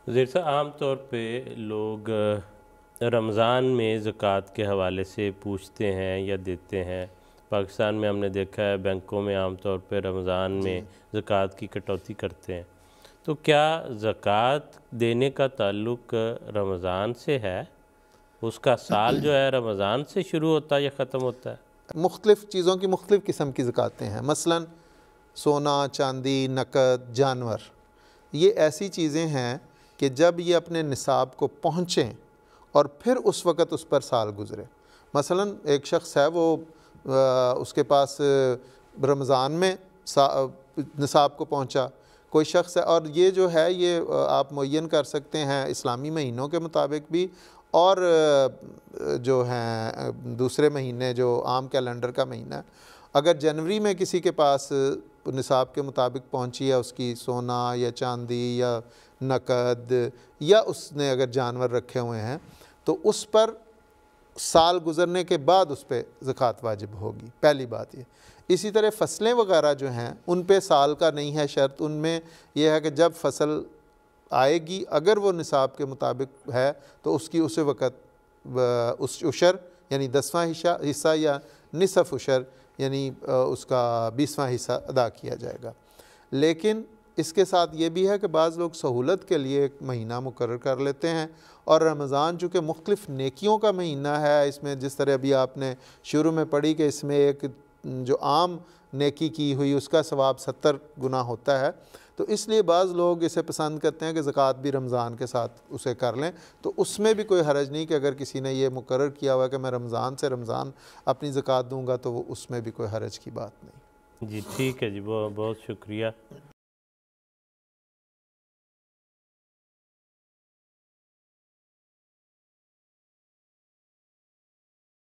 जैसा आम तौर पे लोग रमज़ान में ज़कात के हवाले से पूछते हैं या देते हैं। पाकिस्तान में हमने देखा है बैंकों में आम तौर पे रमज़ान जी। में ज़कात की कटौती करते हैं। तो क्या ज़कात देने का ताल्लुक़ रमज़ान से है? उसका साल जो है रमज़ान से शुरू होता है या ख़त्म होता है? मुख्तलिफ़ चीज़ों की मुख्तलिफ़ किस्म की ज़कातें हैं। मसलन सोना, चांदी, नकद, जानवर, ये ऐसी चीज़ें हैं कि जब ये अपने निसाब को पहुँचें और फिर उस वक़्त उस पर साल गुज़रे। मसलन एक शख़्स है, वो उसके पास रमज़ान में निसाब को पहुँचा, कोई शख़्स है, और ये जो है ये आप मुअय्यन कर सकते हैं इस्लामी महीनों के मुताबिक भी, और जो हैं दूसरे महीने जो आम कैलेंडर का महीना है। अगर जनवरी में किसी के पास निसाब के मुताबिक पहुंची है उसकी सोना या चांदी या नकद, या उसने अगर जानवर रखे हुए हैं, तो उस पर साल गुज़रने के बाद उस पर ज़कात वाजिब होगी। पहली बात ये। इसी तरह फ़सलें वगैरह जो हैं उन पे साल का नहीं है शर्त, उनमें यह है कि जब फसल आएगी अगर वो निसाब के मुताबिक है तो उसकी उस वक़्त उस उशर यानी 10वां हिस्सा या निसफ़ उशर यानी उसका 20वां हिस्सा अदा किया जाएगा। लेकिन इसके साथ ये भी है कि बाज़ लोग सहूलत के लिए एक महीना मुकर्रर कर लेते हैं, और रमज़ान चूँकि मुख्तलिफ़ नेकियों का महीना है, इसमें जिस तरह अभी आपने शुरू में पढ़ी कि इसमें एक जो आम नेकी की हुई उसका सवाब 70 गुना होता है, तो इसलिए बाज़ लोग इसे पसंद करते हैं कि ज़कात भी रमज़ान के साथ उसे कर लें। तो उसमें भी कोई हरज नहीं कि अगर किसी ने ये मुकर्रर किया हुआ है कि मैं रमज़ान से रमज़ान अपनी ज़कात दूँगा, तो वो उसमें भी कोई हरज की बात नहीं। जी ठीक है जी, बहुत बहुत शुक्रिया।